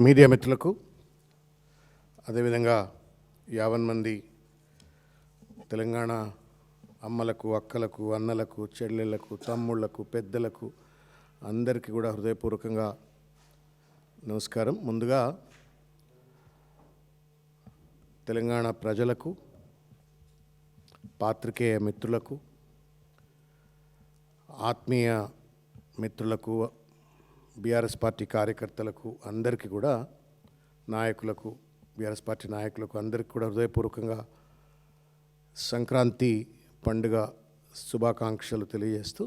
Media మిత్రులకు అదేవిధంగా 50 మంది తెలంగాణ అమ్మలకు, అక్కలకు, అన్నలకు, చెల్లెళ్లకు, తమ్ముళ్లకు, పెద్దలకు అందరికీ కూడా హృదయపూర్వకంగా నమస్కారం. ముందుగా తెలంగాణ ప్రజలకు, పాత్రికేయ మిత్రులకు, ఆత్మీయ మిత్రులకు, బీఆర్ఎస్ పార్టీ కార్యకర్తలకు అందరికీ కూడా, నాయకులకు, బీఆర్ఎస్ పార్టీ నాయకులకు అందరికీ కూడా హృదయపూర్వకంగా సంక్రాంతి పండుగ శుభాకాంక్షలు తెలియజేస్తూ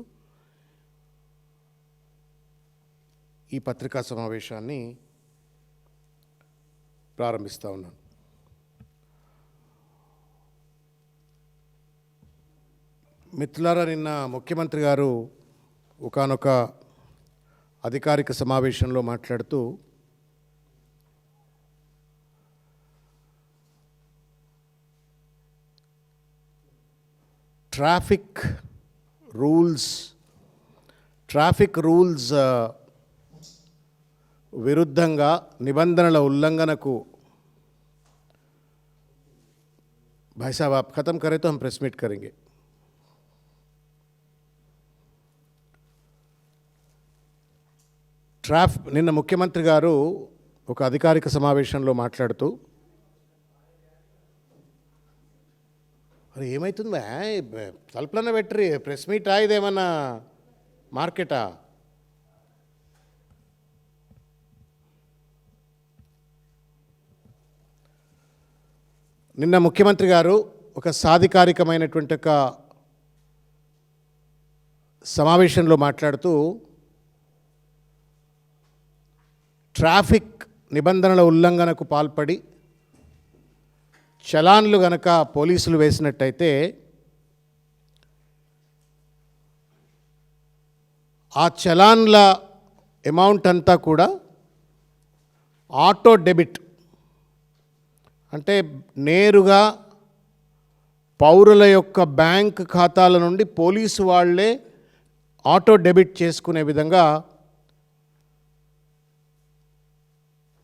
ఈ పత్రికా సమావేశాన్ని ప్రారంభిస్తూ ఉన్నాను. మిత్రులారా, నిన్న ముఖ్యమంత్రి గారు ఒకానొక అధికారిక సమావేశంలో మాట్లాడుతూ ట్రాఫిక్ రూల్స్ విరుద్ధంగా నిబంధనల ఉల్లంఘనకు भाई साहब आप ख़त्म करें तो हम प्रेस मीट करेंगे. నిన్న ముఖ్యమంత్రి గారు ఒక అధికారిక సమావేశంలో మాట్లాడుతూ అరే ఏమవుతుంది తలుపులన్న పెట్టరి ప్రెస్ మీటా ఇదేమన్నా మార్కెటా? నిన్న ముఖ్యమంత్రి గారు ఒక సాధికారికమైనటువంటి ఒక సమావేశంలో మాట్లాడుతూ ట్రాఫిక్ నిబంధనల ఉల్లంఘనకు పాల్పడి చలాన్లు గనక పోలీసులు వేసినట్టయితే ఆ చలాన్ల అమౌంట్ అంతా కూడా ఆటో డెబిట్, అంటే నేరుగా పౌరుల యొక్క బ్యాంక్ ఖాతాల నుండి పోలీసు వాళ్ళే ఆటో డెబిట్ చేసుకునే విధంగా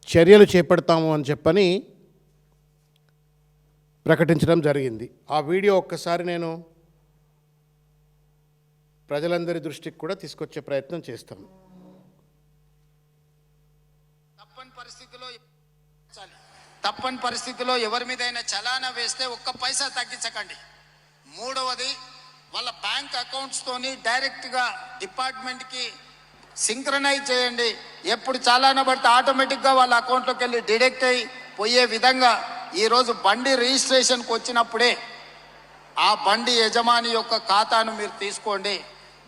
చర్యలు చేపడతాము అని చెప్పని ప్రకటించడం జరిగింది. ఆ వీడియో ఒక్కసారి నేను ప్రజలందరి దృష్టికి కూడా తీసుకొచ్చే ప్రయత్నం చేస్తాను. తప్పని పరిస్థితిలో ఎవరి మీదైనా చలానా వేస్తే ఒక్క పైసా తగ్గించకండి. మూడవది, వాళ్ళ బ్యాంక్ అకౌంట్స్తోని డైరెక్ట్గా డిపార్ట్మెంట్కి సింక్రనైజ్ చేయండి. ఎప్పుడు చలానా పడితే ఆటోమేటిక్గా వాళ్ళ అకౌంట్లోకి వెళ్ళి డిడక్ట్ అయ్యి పోయే విధంగా ఈరోజు బండి రిజిస్ట్రేషన్కి వచ్చినప్పుడే ఆ బండి యజమాని యొక్క ఖాతాను మీరు తీసుకోండి.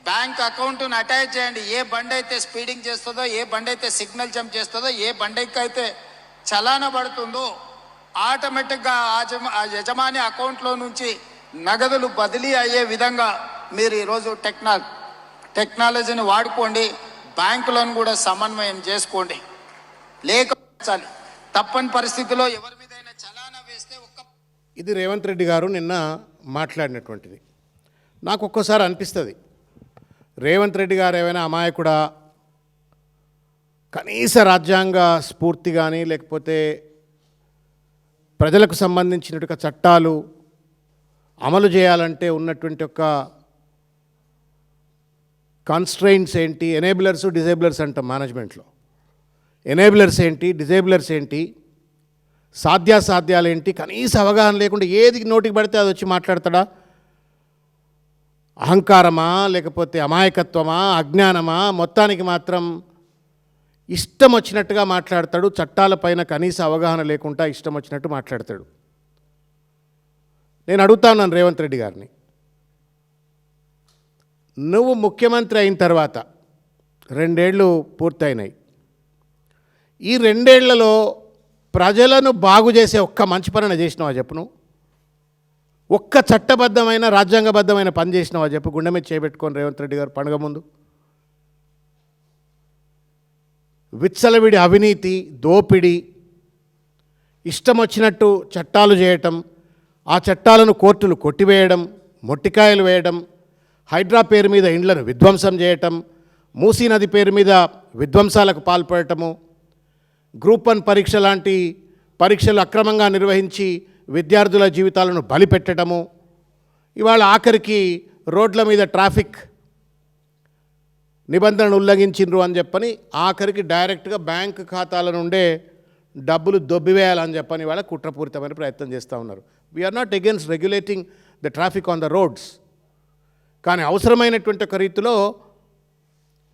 బ్యాంక్ అకౌంట్ను అటాచ్ చేయండి. ఏ బండి అయితే స్పీడింగ్ చేస్తుందో, ఏ బండి అయితే సిగ్నల్ జంప్ చేస్తుందో, ఏ బండికి అయితే చలానా పడుతుందో ఆటోమేటిక్గా ఆ యజమాని అకౌంట్లో నుంచి నగదులు బదిలీ అయ్యే విధంగా మీరు ఈరోజు టెక్నాలజీని వాడుకోండి. బ్యాంకులను కూడా సమన్వయం చేసుకోండి. లేకపోతే తప్పని పరిస్థితిలో ఎవరి మీదైనా చలానా వేస్తే ఇది రేవంత్ రెడ్డి గారు నిన్న మాట్లాడినటువంటిది. నాకు ఒక్కోసారి అనిపిస్తుంది, రేవంత్ రెడ్డి గారు ఏమైనా అమాయకుడా, కనీస రాజ్యాంగ స్ఫూర్తి కానీ లేకపోతే ప్రజలకు సంబంధించినటువంటి చట్టాలు అమలు చేయాలంటే ఉన్నటువంటి ఒక కాన్స్ట్రెయింట్స్ ఏంటి, ఎనేబులర్స్ డిజేబులర్స్ అంటాం మేనేజ్మెంట్లో. ఎనేబులర్స్ ఏంటి, డిజేబులర్స్ ఏంటి, సాధ్యాసాధ్యాలు ఏంటి, కనీస అవగాహన లేకుండా ఏది నోటికి పడితే అది వచ్చి మాట్లాడతాడా? అహంకారమా లేకపోతే అమాయకత్వమా, అజ్ఞానమా? మొత్తానికి మాత్రం ఇష్టం వచ్చినట్టుగా మాట్లాడతాడు. చట్టాలపైన కనీస అవగాహన లేకుండా ఇష్టం వచ్చినట్టు మాట్లాడతాడు. నేను అడుగుతా ఉన్నాను రేవంత్ రెడ్డి గారిని, నువ్వు ముఖ్యమంత్రి అయిన తర్వాత 2 ఏళ్ళు పూర్తయినాయి. ఈ 2 ఏళ్లలో ప్రజలను బాగు చేసే ఒక్క మంచి పని చేసినావా చెప్పు? నువ్వు ఒక్క చట్టబద్ధమైన రాజ్యాంగబద్ధమైన పని చేసినావా చెప్పు? గుండె మీద చేయబెట్టుకొని రేవంత్ రెడ్డి గారు పండుగ ముందు విచ్చలవిడి అవినీతి, దోపిడీ, ఇష్టం వచ్చినట్టు చట్టాలు చేయటం, ఆ చట్టాలను కోర్టులు కొట్టివేయడం, మొట్టికాయలు వేయడం, హైడ్రా పేరు మీద ఇండ్లను విధ్వంసం చేయటం, మూసీ నది పేరు మీద విధ్వంసాలకు పాల్పడటము, గ్రూప్ 1 పరీక్ష లాంటి పరీక్షలు అక్రమంగా నిర్వహించి విద్యార్థుల జీవితాలను బలిపెట్టడము, ఇవాళ ఆఖరికి రోడ్ల మీద ట్రాఫిక్ నిబంధనలు ఉల్లంఘించిండ్రు అని చెప్పని ఆఖరికి డైరెక్ట్గా బ్యాంక్ ఖాతాల నుండే డబ్బులు దొబ్బివేయాలని చెప్పని వాళ్ళ కుట్రపూరితమైన ప్రయత్నం చేస్తూ ఉన్నారు. We are not against regulating the traffic on the roads, కానీ అవసరమైనటువంటి ఒక రీతిలో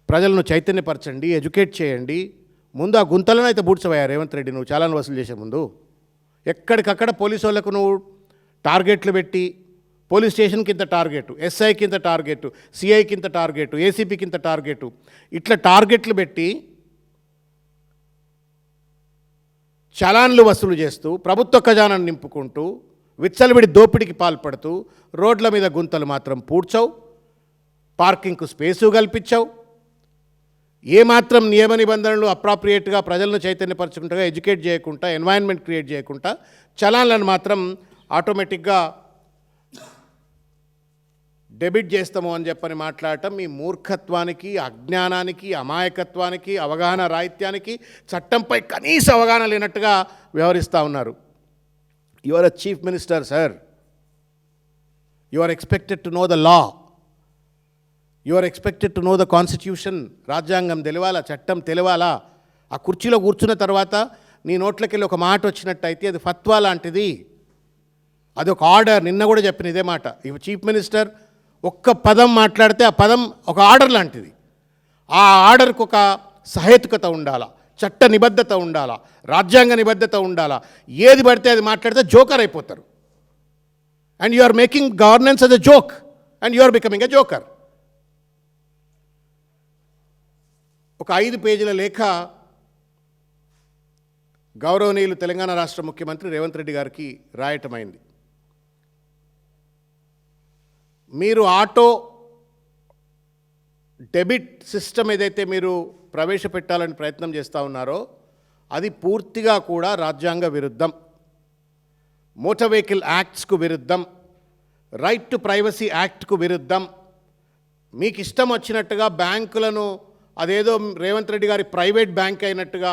ప్రజలను చైతన్యపరచండి, ఎడ్యుకేట్ చేయండి. ముందు ఆ గుంతలను అయితే బూడ్చవయ్యా రేవంత్ రెడ్డి, నువ్వు చాలాను వసూలు చేసే ముందు ఎక్కడికక్కడ పోలీసు వాళ్ళకు నువ్వు టార్గెట్లు పెట్టి, పోలీస్ స్టేషన్కి ఇంత టార్గెట్, ఎస్ఐకి ఇంత టార్గెట్, సిఐకి ఇంత టార్గెట్, ఏసీపీకి ఇంత టార్గెట్, ఇట్లా టార్గెట్లు పెట్టి చలాన్లు వసూలు చేస్తూ ప్రభుత్వ ఖజానాన్ని నింపుకుంటూ విచ్చలవిడి దోపిడీకి పాల్పడుతూ రోడ్ల మీద గుంతలు మాత్రం పూడ్చవు, పార్కింగ్కు స్పేసు కల్పించావు, ఏమాత్రం నియమ నిబంధనలు అప్రాప్రియేట్గా ప్రజలను చైతన్యపరచుకుంటా, ఎడ్యుకేట్ చేయకుండా, ఎన్వైరన్మెంట్ క్రియేట్ చేయకుండా చలాన్లను మాత్రం ఆటోమేటిక్గా డెబిట్ చేస్తాము అని చెప్పని మాట్లాడటం మీ మూర్ఖత్వానికి, అజ్ఞానానికి, అమాయకత్వానికి, అవగాహన రాహిత్యానికి, చట్టంపై కనీస అవగాహన లేనట్టుగా వ్యవహరిస్తూ ఉన్నారు. You are a chief minister sir, you are expected to know the law, you are expected to know the constitution. రాజ్యాంగం తెలియాలా, చట్టం తెలియాలా. ఆ కుర్చీలో కూర్చున్న తర్వాత నీ నోట్లకెళ్ళి ఒక మాట వచ్చినట్టయితే అది ఫత్వా లాంటిది, అది ఒక ఆర్డర్. నిన్న కూడా చెప్పిన ఇదే మాట. ఈ చీఫ్ మినిస్టర్ ఒక్క పదం మాట్లాడితే ఆ పదం ఒక ఆర్డర్ లాంటిది. ఆ ఆర్డర్కు ఒక సహేతుకత ఉండాలా, చట్ట నిబద్ధత ఉండాలా, రాజ్యాంగ నిబద్ధత ఉండాలా. ఏది పడితే అది మాట్లాడితే జోకర్ అయిపోతారు. And you are making governance as a joke and you are becoming a joker. ఒక 5 పేజీల లేఖ గౌరవనీయులు తెలంగాణ రాష్ట్ర ముఖ్యమంత్రి రేవంత్ రెడ్డి గారికి రాయటమైంది. మీరు ఆటో డెబిట్ సిస్టమ్ ఏదైతే మీరు ప్రవేశపెట్టాలని ప్రయత్నం చేస్తూ ఉన్నారో అది పూర్తిగా కూడా రాజ్యాంగ విరుద్ధం, మోటార్ వెహికల్ యాక్ట్స్కు విరుద్ధం, రైట్ టు ప్రైవసీ యాక్ట్కు విరుద్ధం. మీకు ఇష్టం వచ్చినట్టుగా బ్యాంకులను అదేదో రేవంత్ రెడ్డి గారి ప్రైవేట్ బ్యాంక్ అయినట్టుగా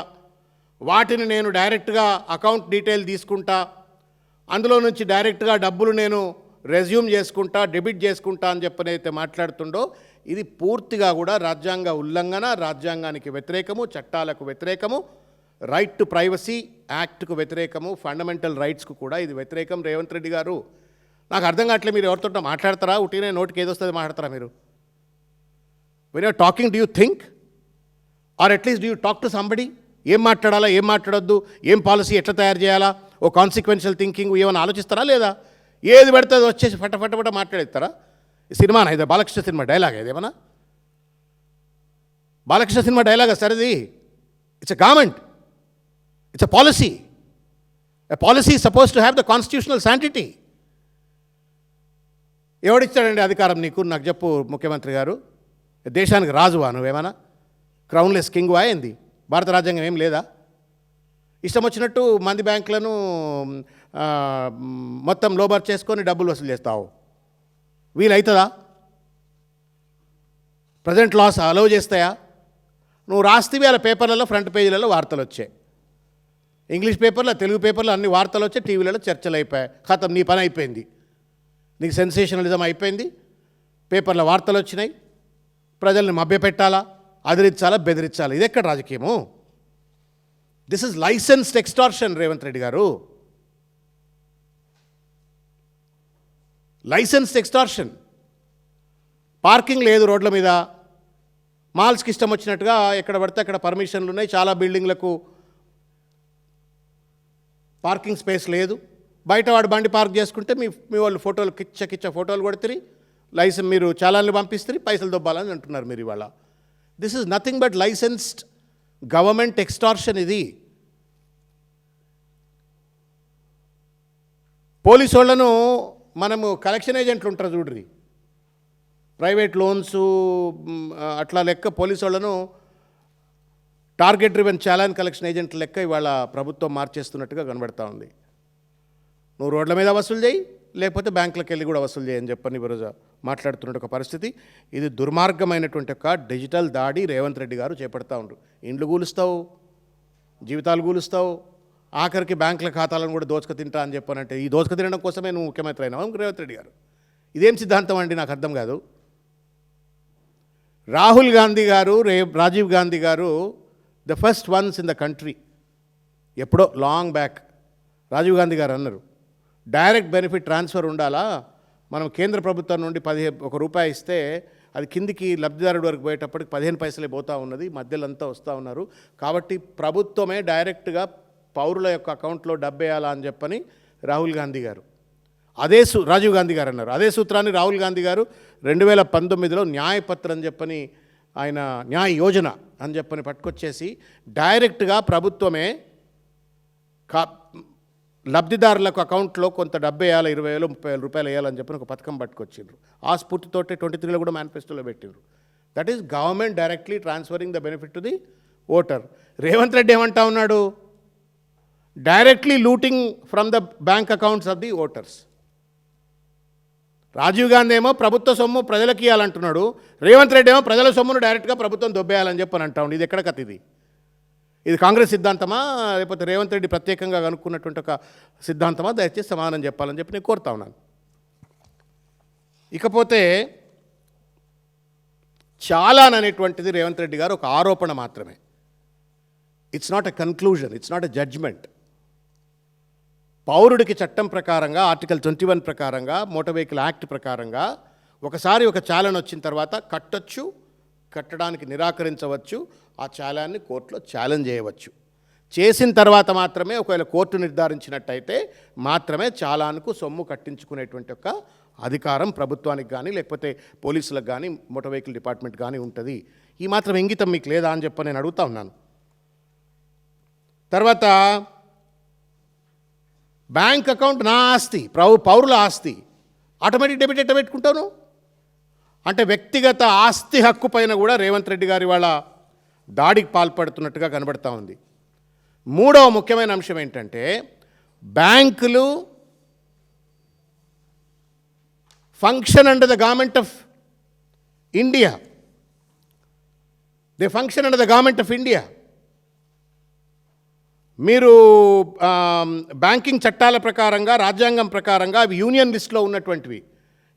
వాటిని నేను డైరెక్ట్గా అకౌంట్ డీటెయిల్ తీసుకుంటా, అందులో నుంచి డైరెక్ట్గా డబ్బులు నేను రెజ్యూమ్ చేసుకుంటా, డెబిట్ చేసుకుంటా అని చెప్పనైతే మాట్లాడుతుండో ఇది పూర్తిగా కూడా రాజ్యాంగ ఉల్లంఘన, రాజ్యాంగానికి వ్యతిరేకము, చట్టాలకు వ్యతిరేకము, రైట్ టు ప్రైవసీ యాక్ట్కు వ్యతిరేకము, ఫండమెంటల్ రైట్స్కు కూడా ఇది వ్యతిరేకం. రేవంత్ రెడ్డి గారు, నాకు అర్థం కావట్లేదు, మీరు ఎవరితో మాట్లాడతారా? ఉట్టినే నోటికి ఏదొస్తుంది మాట్లాడతారా మీరు? When you're talking, do you think are at least do you talk to somebody? ఏం మాట్లాడాలా, ఏం మాట్లాడొద్దు, ఏం పాలసీ ఎట్లా తయారు చేయాలా, ఓ కాన్సిక్వెన్షియల్ థింకింగ్ ఏమైనా ఆలోచిస్తారా లేదా? ఏది పడితే అది వచ్చేసి ఫట మాట్లాడేస్తారా? ఈ సినిమా ఇది బాలకృష్ణ సినిమా డైలాగ్ ఏదేమన్నా? బాలకృష్ణ సినిమా డైలాగా సార్ ఇది? It's a government, it's a policy. A policy supposed to have the constitutional sanctity. ఎవడిచ్చాడండి అధికారం నీకు? నాకు చెప్పు ముఖ్యమంత్రి గారు. దేశానికి రాజువా నువ్వేమన్నా? క్రౌన్లెస్ కింగ్ అయింది? భారత రాజ్యాంగం ఏం లేదా? ఇష్టం వచ్చినట్టు మంది బ్యాంకులను మొత్తం లోబర్ చేసుకొని డబ్బులు వసూలు చేస్తావు. వీలవుతుందా? ప్రజెంట్ లాస్ అలౌ చేస్తాయా? నువ్వు రాస్తేవి అలా పేపర్లలో ఫ్రంట్ పేజీలలో వార్తలు వచ్చాయి, ఇంగ్లీష్ పేపర్లో, తెలుగు పేపర్లో అన్ని వార్తలు వచ్చాయి, టీవీలలో చర్చలు అయిపోయాయి. ఖతం, నీ పని అయిపోయింది, నీకు సెన్సేషనలిజం అయిపోయింది. పేపర్లో వార్తలు వచ్చినాయి, ప్రజల్ని మభ్యపెట్టాలా, అదిరించాలా, బెదిరించాలా. ఇది ఎక్కడ రాజకీయము? This is licensed extortion Revanth Reddy గారు, లైసెన్స్డ్ ఎక్స్టార్షన్. పార్కింగ్ లేదు రోడ్ల మీద, మాల్స్కి ఇష్టం వచ్చినట్టుగా ఎక్కడ పడితే అక్కడ పర్మిషన్లు ఉన్నాయి, చాలా బిల్డింగ్లకు పార్కింగ్ స్పేస్ లేదు. బయట వాడు బండి పార్క్ చేసుకుంటే మీ వాళ్ళు ఫోటోలు కిచ్చ ఫోటోలు కొడుతుంది, లైసెన్స్ మీరు చాలాన్ని పంపిస్తుంది, పైసలు దొబ్బాలని అంటున్నారు మీరు ఇవాళ. This is nothing but licensed government extortion. ఇది పోలీసు వాళ్ళను మనము కలెక్షన్ ఏజెంట్లు ఉంటారు చూడ్రి, ప్రైవేట్ లోన్స్ అట్లా లెక్క పోలీసు వాళ్ళను టార్గెట్ డ్రివెన్ చాలాన్ కలెక్షన్ ఏజెంట్ల లెక్క ఇవాళ ప్రభుత్వం మార్చేస్తున్నట్టుగా కనబడతా ఉంది. నువ్వు రోడ్ల మీద వసూలు చేయి, లేకపోతే బ్యాంకులకు వెళ్ళి కూడా వసూలు చేయని చెప్పని ఈరోజు మాట్లాడుతున్న ఒక పరిస్థితి. ఇది దుర్మార్గమైనటువంటి ఒక డిజిటల్ దాడి రేవంత్ రెడ్డి గారు చేపడతా ఉండరు. ఇండ్లు కూలుస్తావు, జీవితాలు కూలుస్తావు, ఆఖరికి బ్యాంకుల ఖాతాలను కూడా దోచుక తింటా అని చెప్పానంటే ఈ దోచుక తినడం కోసమే నువ్వు ముఖ్యమంత్రి అయినావు రేవంత్ రెడ్డి గారు. ఇదేం సిద్ధాంతం అండి, నాకు అర్థం కాదు. రాహుల్ గాంధీ గారు, రాజీవ్ గాంధీ గారు the first ones in the country, ఎప్పుడో లాంగ్ బ్యాక్ రాజీవ్ గాంధీ గారు అన్నారు, డైరెక్ట్ బెనిఫిట్ ట్రాన్స్ఫర్ ఉండాలా, మనం కేంద్ర ప్రభుత్వం నుండి ₹1 ఇస్తే అది కిందికి లబ్ధిదారుడి వరకు పోయేటప్పటికి 15 పైసలే పోతూ ఉన్నది, మధ్యలో అంతా వస్తూ ఉన్నారు, కాబట్టి ప్రభుత్వమే డైరెక్ట్గా పౌరుల యొక్క అకౌంట్లో డబ్బు వేయాలా అని చెప్పని రాహుల్ గాంధీ గారు, రాజీవ్ గాంధీ గారు అన్నారు. అదే సూత్రాన్ని రాహుల్ గాంధీ గారు 2019లో న్యాయపత్రం అని చెప్పని ఆయన న్యాయ యోజన అని చెప్పని పట్టుకొచ్చేసి డైరెక్ట్గా ప్రభుత్వమే లబ్ధిదారులకు అకౌంట్లో కొంత డబ్బు వేయాలి, 20,000 30,000 వేయాలని చెప్పని ఒక పథకం పట్టుకొచ్చిండ్రు. ఆ స్ఫూర్తితోటే 23లో కూడా మేనిఫెస్టోలో పెట్టిండ్రు. That is government directly transferring the benefit to the voter. Revanth Reddy ఏమంటా ఉన్నాడు, directly looting from the bank accounts of the voters. Rajiv Gandhi ఏమో ప్రభుత్వ సొమ్ము ప్రజలకు ఇవ్వాలంటున్నాడు, రేవంత్ రెడ్డి ఏమో ప్రజల సొమ్మును డైరెక్ట్గా ప్రభుత్వం దొబ్బేయాలని చెప్పని అంటా ఉండి, ఇది ఎక్కడ కథ ఇది? ఇది కాంగ్రెస్ సిద్ధాంతమా లేకపోతే రేవంత్ రెడ్డి ప్రత్యేకంగా కనుక్కున్నటువంటి ఒక సిద్ధాంతమా? దయచేసి సమాధానం చెప్పాలని చెప్పి నేను కోరుతా ఉన్నాను. ఇకపోతే చాలాన్ అనేటువంటిది రేవంత్ రెడ్డి గారు ఒక ఆరోపణ మాత్రమే. It's not a conclusion, it's not a judgment. పౌరుడికి చట్టం ప్రకారంగా ఆర్టికల్ 21 ప్రకారంగా మోటార్ వెహికల్ యాక్ట్ ప్రకారంగా ఒకసారి ఒక చాలన్ వచ్చిన తర్వాత కట్టొచ్చు, కట్టడానికి నిరాకరించవచ్చు, ఆ చాలాన్ని కోర్టులో ఛాలెంజ్ చేయవచ్చు. చేసిన తర్వాత మాత్రమే ఒకవేళ కోర్టు నిర్ధారించినట్టయితే మాత్రమే చాలాన్కు సొమ్ము కట్టించుకునేటువంటి ఒక అధికారం ప్రభుత్వానికి కానీ లేకపోతే పోలీసులకు కానీ మోటార్ వెహికల్ డిపార్ట్మెంట్ కానీ ఉంటుంది. ఈ మాత్రం ఇంగితం మీకు లేదా అని చెప్పి నేను అడుగుతా ఉన్నాను. తర్వాత బ్యాంక్ అకౌంట్ నా ఆస్తి, పౌరుల ఆస్తి, ఆటోమేటిక్ డెబిట్ ఎట్ట పెట్టుకుంటాను అంటే వ్యక్తిగత ఆస్తి హక్కు పైన కూడా రేవంత్ రెడ్డి గారి వాళ్ళ దాడికి పాల్పడుతున్నట్టుగా కనబడతా ఉంది. మూడవ ముఖ్యమైన అంశం ఏంటంటే బ్యాంకులు function under the government of India. They function under the government of India. మీరు బ్యాంకింగ్ చట్టాల ప్రకారంగా రాజ్యాంగం ప్రకారంగా అవి యూనియన్ లిస్ట్లో ఉన్నటువంటివి.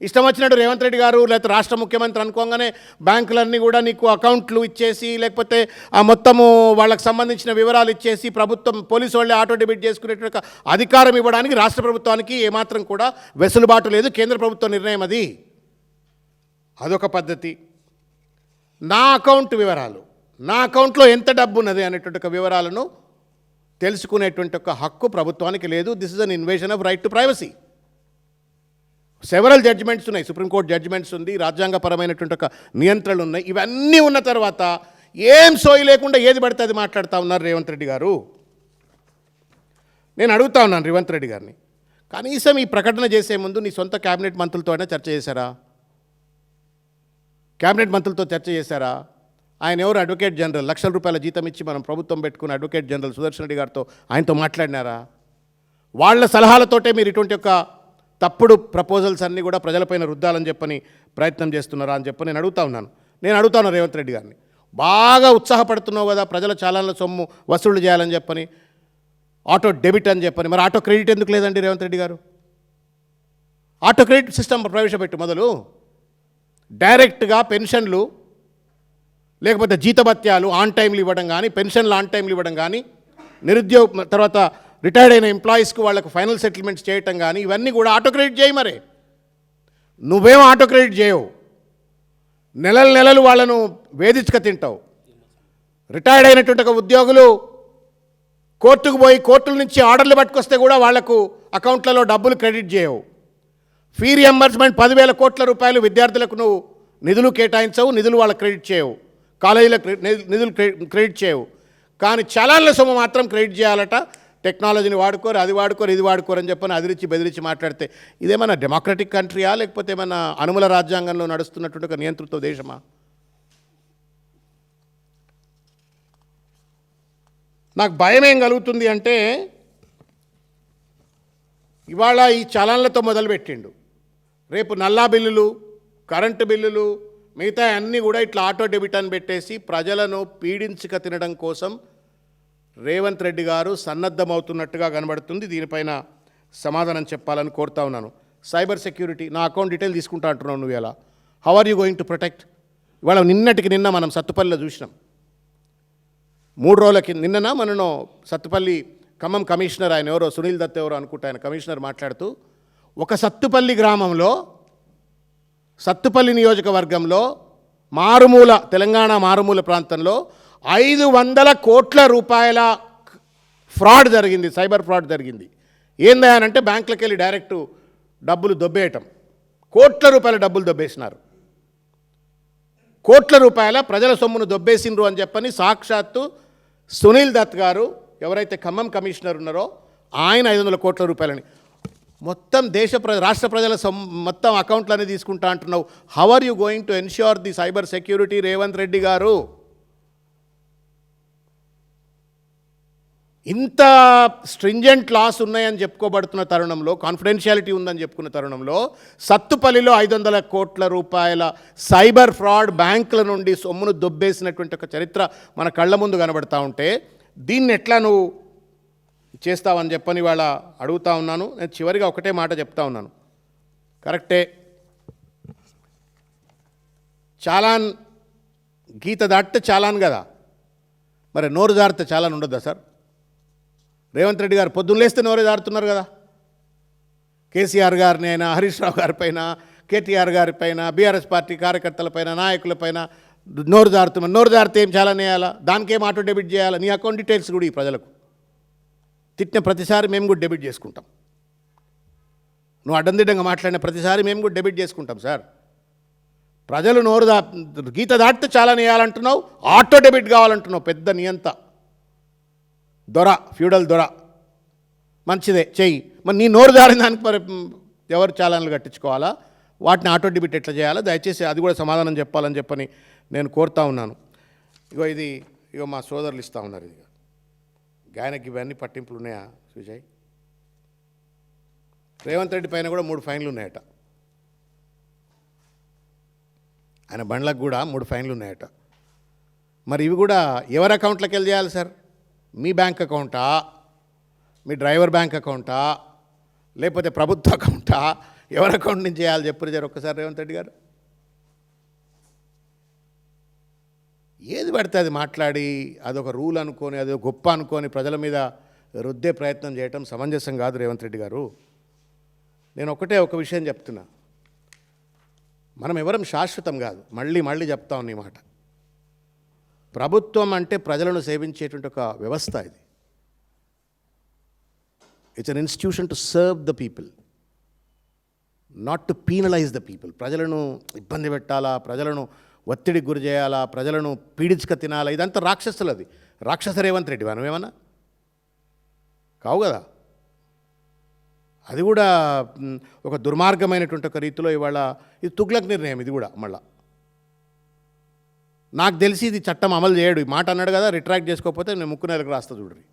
ఇష్టం వచ్చినట్టు రేవంత్ రెడ్డి గారు లేకపోతే రాష్ట్ర ముఖ్యమంత్రి అనుకోగానే బ్యాంకులన్నీ కూడా నీకు అకౌంట్లు ఇచ్చేసి లేకపోతే ఆ మొత్తము వాళ్ళకి సంబంధించిన వివరాలు ఇచ్చేసి ప్రభుత్వం పోలీసు వాళ్ళే ఆటో డెబిట్ చేసుకునేటువంటి అధికారం ఇవ్వడానికి రాష్ట్ర ప్రభుత్వానికి ఏమాత్రం కూడా వెసులుబాటు లేదు. కేంద్ర ప్రభుత్వ నిర్ణయం అది. అదొక పద్ధతి. నా అకౌంట్ వివరాలు, నా అకౌంట్లో ఎంత డబ్బు ఉన్నది అనేటువంటి ఒక వివరాలను తెలుసుకునేటువంటి ఒక హక్కు ప్రభుత్వానికి లేదు. This is an invasion of right to privacy. Several judgments ఉన్నాయి, సుప్రీంకోర్టు జడ్జిమెంట్స్ ఉంది, రాజ్యాంగపరమైనటువంటి ఒక నియంత్రణలు ఉన్నాయి. ఇవన్నీ ఉన్న తర్వాత ఏం సోయి లేకుండా ఏది పడితే అది మాట్లాడుతూ ఉన్నారు రేవంత్ రెడ్డి గారు. నేను అడుగుతా ఉన్నాను రేవంత్ రెడ్డి గారిని, కనీసం ఈ ప్రకటన చేసే ముందు నీ సొంత క్యాబినెట్ మంత్రులతో అయినా చర్చ చేశారా? క్యాబినెట్ మంత్రులతో చర్చ చేశారా? ఆయన ఎవరు? అడ్వకేట్ జనరల్, ₹1,00,000 జీతం ఇచ్చి మనం ప్రభుత్వం పెట్టుకున్న అడ్వకేట్ జనరల్ సుదర్శన్ రెడ్డి గారితో ఆయనతో మాట్లాడినారా? వాళ్ళ సలహాలతోటే మీరు ఇటువంటి యొక్క తప్పుడు ప్రపోజల్స్ అన్నీ కూడా ప్రజలపైన రుద్దాలని చెప్పని ప్రయత్నం చేస్తున్నారా అని చెప్పి నేను అడుగుతా ఉన్నాను రేవంత్ రెడ్డి గారిని. బాగా ఉత్సాహపడుతున్నావు కదా ప్రజల చాలాన్ల సొమ్ము వసూలు చేయాలని చెప్పని, ఆటో డెబిట్ అని చెప్పని. మరి ఆటో క్రెడిట్ ఎందుకు లేదండి రేవంత్ రెడ్డి గారు? ఆటో క్రెడిట్ సిస్టమ్ ప్రవేశపెట్టు మొదలు. డైరెక్ట్గా పెన్షన్లు లేకపోతే జీతభత్యాలు ఆన్ టైంలు ఇవ్వడం కానీ, పెన్షన్లు ఆన్ టైంలు ఇవ్వడం కానీ, నిరుద్యోగ తర్వాత రిటైర్డ్ అయిన ఎంప్లాయీస్కి వాళ్ళకు ఫైనల్ సెటిల్మెంట్స్ చేయటం కానీ, ఇవన్నీ కూడా ఆటో క్రెడిట్ చేయి. మరి నువ్వేమో ఆటో క్రెడిట్ చేయవు, నెలలు వాళ్ళను వేధించుక తింటావు. రిటైర్డ్ అయినటువంటి ఒక ఉద్యోగులు కోర్టుకు పోయి కోర్టుల నుంచి ఆర్డర్లు పట్టుకొస్తే కూడా వాళ్లకు అకౌంట్లలో డబ్బులు క్రెడిట్ చేయవు. ఫీ రియంబర్స్మెంట్ ₹10,000 విద్యార్థులకు నువ్వు నిధులు కేటాయించవు, నిధులు వాళ్ళకి క్రెడిట్ చేయవు, కాలేజీలకు నిధులు క్రెడిట్ చేయవు. కానీ చలాన్ల సొమ్ము మాత్రం క్రెడిట్ చేయాలట. టెక్నాలజీని వాడుకోరు, అది వాడుకోరు, ఇది వాడుకోరు అని చెప్పని అదిరించి బెదిరించి మాట్లాడితే ఇదేమన్నా డెమోక్రటిక్ కంట్రీయా లేకపోతే ఏమన్నా అనుమల రాజ్యాంగంలో నడుస్తున్నటువంటి ఒక నియంతృత్వ దేశమా? నాకు భయం ఏం కలుగుతుంది అంటే ఇవాళ ఈ చలాన్లతో మొదలుపెట్టిండు, రేపు నల్లా బిల్లులు, కరెంటు బిల్లులు, మిగతా అన్నీ కూడా ఇట్లా ఆటో డెబిట్ అని పెట్టేసి ప్రజలను పీడించక తినడం కోసం రేవంత్ రెడ్డి గారు సన్నద్ధమవుతున్నట్టుగా కనబడుతుంది. దీనిపైన సమాధానం చెప్పాలని కోరుతా ఉన్నాను. సైబర్ సెక్యూరిటీ, నా అకౌంట్ డీటెయిల్ తీసుకుంటా అంటున్నావు నువ్వు ఎలా? How are you going to protect? ఇవాళ నిన్నటికి నిన్న మనం సత్తుపల్లిలో చూసినాం. 3 రోజులకి నిన్ననా మనను సత్తుపల్లి ఖమ్మం కమిషనర్, ఆయన ఎవరో సునీల్ దత్ ఎవరో అనుకుంటా, ఆయన కమిషనర్ మాట్లాడుతూ ఒక సత్తుపల్లి గ్రామంలో, సత్తుపల్లి నియోజకవర్గంలో మారుమూల తెలంగాణ మారుమూల ప్రాంతంలో 500 కోట్ల రూపాయల ఫ్రాడ్ జరిగింది, సైబర్ ఫ్రాడ్ జరిగింది. ఏందనంటే బ్యాంకులకు వెళ్ళి డైరెక్టు డబ్బులు దొబ్బేయటం, కోట్ల రూపాయల డబ్బులు దొబ్బేసినారు. కోట్ల రూపాయల ప్రజల సొమ్మును దొబ్బేసిండ్రు అని చెప్పని సాక్షాత్తు సునీల్ దత్ గారు, ఎవరైతే ఖమ్మం కమిషనర్ ఉన్నారో ఆయన 500 కోట్ల రూపాయలని మొత్తం రాష్ట్ర ప్రజల మొత్తం అకౌంట్లనే తీసుకుంటా అంటున్నావు. How are you going to ensure the cyber security Revanth Reddy గారు? ఇంత స్ట్రింజెంట్ లాస్ ఉన్నాయని చెప్పుకోబడుతున్న తరుణంలో, కాన్ఫిడెన్షియాలిటీ ఉందని చెప్పుకున్న తరుణంలో, సత్తుపల్లిలో 500 కోట్ల రూపాయల సైబర్ ఫ్రాడ్ బ్యాంకుల నుండి సొమ్మును దొబ్బేసినటువంటి ఒక చరిత్ర మన కళ్ళ ముందు కనబడతా ఉంటే దీన్ని ఎట్లా నువ్వు చేస్తావని చెప్పని వాళ్ళ అడుగుతా ఉన్నాను. నేను చివరిగా ఒకటే మాట చెప్తా ఉన్నాను. కరెక్టే, చాలాన్ గీత దాటితే చాలాన్ కదా, మరి నోరు జారితే చాలాన్ ఉండొద్దా సార్? రేవంత్ రెడ్డి గారు పొద్దున్న లేస్తే నోరే జారుతున్నారు కదా. కేసీఆర్ గారిని అయినా, హరీష్ రావు గారిపైన, కేటీఆర్ గారిపైన, బీఆర్ఎస్ పార్టీ కార్యకర్తలపైన, నాయకులపైన నోరు జారుతున్నారు. నోరు జారితే ఏం చాలా వేయాలా? దానికేం ఆటో డెబిట్ చేయాలా? నీ అకౌంట్ డీటెయిల్స్ కూడా ఈ ప్రజలకు తిట్టిన ప్రతిసారి మేము కూడా డెబిట్ చేసుకుంటాం. నువ్వు అడ్డందిడ్డంగా మాట్లాడిన ప్రతిసారి మేము కూడా డెబిట్ చేసుకుంటాం సార్. ప్రజలు గీత దాటితే చాలా వేయాలంటున్నావు, ఆటో డెబిట్ కావాలంటున్నావు. పెద్ద నియంత దొర, ఫ్యూడల్ దొర. మంచిదే, చెయ్యి. మరి నీ నోరు దారిన దానికి మరి ఎవరు చాలాన్లు కట్టించుకోవాలా? వాటిని ఆటో డెబిట్ ఎట్లా చేయాలా? దయచేసి అది కూడా సమాధానం చెప్పాలని చెప్పని నేను కోరుతా ఉన్నాను. ఇగో మా సోదరులు ఇస్తూ ఉన్నారు. ఇది గాయనకి ఇవన్నీ పట్టింపులు ఉన్నాయా సుజయ్? రేవంత్ రెడ్డి పైన కూడా 3 ఫైన్లు ఉన్నాయట. ఆయన బండ్లకు కూడా 3 ఫైన్లు ఉన్నాయట. మరి ఇవి కూడా ఎవరి అకౌంట్లోకి వెళ్ళి చేయాలి సార్? మీ బ్యాంక్ అకౌంటా, మీ డ్రైవర్ బ్యాంక్ అకౌంటా, లేకపోతే ప్రభుత్వ అకౌంటా? ఎవరి అకౌంట్ నుంచి చేయాలి చెప్పు జర ఒక్కసారి రేవంత్ రెడ్డి గారు. ఏది పడితే అది మాట్లాడి అదొక రూల్ అనుకొని, అదొక గొప్ప అనుకొని ప్రజల మీద రుద్దే ప్రయత్నం చేయటం సమంజసం కాదు రేవంత్ రెడ్డి గారు. నేను ఒక విషయం చెప్తున్నా, మనం ఎవరం శాశ్వతం కాదు. మళ్ళీ చెప్తా ఉన్నా ఈ మాట. ప్రభుత్వం అంటే ప్రజలను సేవించేటువంటి ఒక వ్యవస్థ. ఇది it's an institution to serve the people, not to penalise the people. ప్రజలను ఇబ్బంది పెట్టాలా, ప్రజలను ఒత్తిడికి గురి చేయాలా, ప్రజలను పీడించుక తినాలా, ఇదంతా రాక్షసులది. రాక్షస రేవంత్ రెడ్డి మనం ఏమన్నా కావు కదా. అది కూడా ఒక దుర్మార్గమైనటువంటి ఒక రీతిలో ఇవాళ ఇది తుగ్లక్ నిర్ణయం. ఇది కూడా మళ్ళా నాకు తెలిసి ఇది చట్టం అమలు చేయడు. ఈ మాట అన్నాడు కదా, రిట్రాక్ట్ చేసుకోకపోతే నేను ముక్కు నెలకు రాస్తా చూడండి.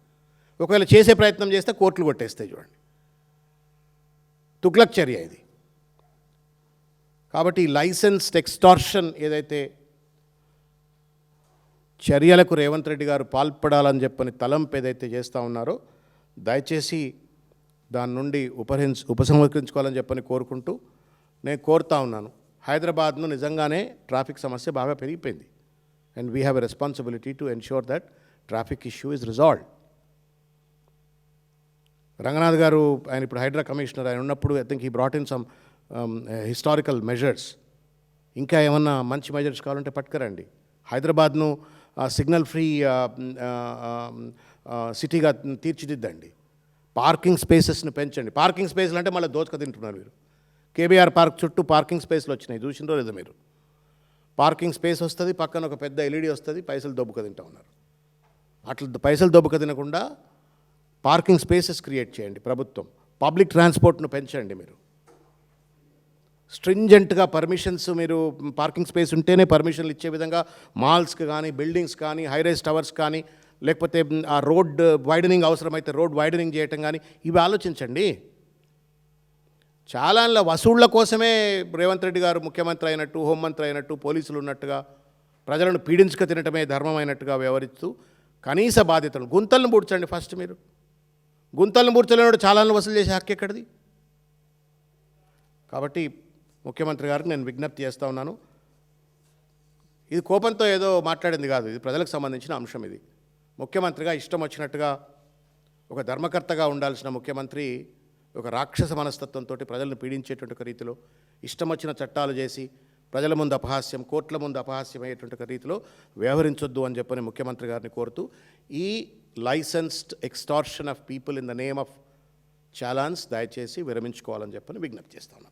ఒకవేళ చేసే ప్రయత్నం చేస్తే కోర్టులు కొట్టేస్తాయి చూడండి. తుగ్లక్ చర్య ఇది. కాబట్టి లైసెన్స్డ్ ఎక్స్టార్షన్ ఏదైతే చర్యలకు రేవంత్ రెడ్డి గారు పాల్పడాలని చెప్పని తలంపు ఏదైతే చేస్తూ ఉన్నారో దయచేసి దాని నుండి ఉపసంహరించుకోవాలని చెప్పని కోరుకుంటూ నేను కోరుతా ఉన్నాను. హైదరాబాద్ను నిజంగానే ట్రాఫిక్ సమస్య బాగా పెరిగిపోయింది. And we have a responsibility to ensure that traffic issue is resolved. Ranganath గారు ఆయన ఇప్పుడు హైడ్రా కమిషనర్ ఆయన ఉన్నప్పుడు I think he brought in some historical measures. ఇంకా ఏమన్నా మంచి మెజర్స్ కావాలంటే పట్టుకురండి. హైదరాబాద్ను సిగ్నల్ ఫ్రీ సిటీగా తీర్చిదిద్దండి. పార్కింగ్ స్పేసెస్ని పెంచండి. పార్కింగ్ స్పేస్లు అంటే మళ్ళీ దోచుక తింటున్నారు మీరు. కేబీఆర్ పార్క్ చుట్టూ పార్కింగ్ స్పేస్లు వచ్చినాయి, చూసిందో లేదో మీరు. పార్కింగ్ స్పేస్ వస్తుంది, పక్కన ఒక పెద్ద ఎల్ఈడి వస్తుంది, పైసలు దొబ్బుక తింటూ ఉన్నారు. అట్లా పైసలు దొబ్బుక తినకుండా పార్కింగ్ స్పేసెస్ క్రియేట్ చేయండి ప్రభుత్వం. పబ్లిక్ ట్రాన్స్పోర్ట్ను పెంచండి మీరు. స్ట్రింజెంట్గా పర్మిషన్స్, మీరు పార్కింగ్ స్పేస్ ఉంటేనే పర్మిషన్లు ఇచ్చే విధంగా మాల్స్కి కానీ, బిల్డింగ్స్ కానీ, హైరైజ్ టవర్స్ కానీ, లేకపోతే ఆ రోడ్ వైడనింగ్ అవసరమైతే రోడ్ వైడనింగ్ చేయటం కానీ ఇవి ఆలోచించండి. చాలాన్ల వసూళ్ల కోసమే రేవంత్ రెడ్డి గారు ముఖ్యమంత్రి అయినట్టు, హోంమంత్రి అయినట్టు, పోలీసులు ఉన్నట్టుగా ప్రజలను పీడించుక తినటమే ధర్మం అయినట్టుగా వ్యవహరిస్తూ కనీస బాధ్యతలు గుంతలను పూడ్చండి ఫస్ట్ మీరు. గుంతలను పూడ్చలేనోడు చాలాను వసూలు చేసే హక్కు ఎక్కడిది? కాబట్టి ముఖ్యమంత్రి గారికి నేను విజ్ఞప్తి చేస్తూ ఉన్నాను, ఇది కోపంతో ఏదో మాట్లాడింది కాదు, ఇది ప్రజలకు సంబంధించిన అంశం. ఇది ముఖ్యమంత్రిగా ఇష్టం వచ్చినట్టుగా ఒక ధర్మకర్తగా ఉండాల్సిన ముఖ్యమంత్రి ఒక రాక్షస మనస్తత్వంతో ప్రజలను పీడించేటువంటి ఒక రీతిలో ఇష్టం వచ్చిన చట్టాలు చేసి ప్రజల ముందు అపహాస్యం, కోర్టుల ముందు అపహాస్యం అయ్యేటువంటి ఒక రీతిలో వ్యవహరించొద్దు అని చెప్పని ముఖ్యమంత్రి గారిని కోరుతూ ఈ licensed extortion of people in the name of challans దయచేసి విరమించుకోవాలని చెప్పని విజ్ఞప్తి చేస్తున్నాను.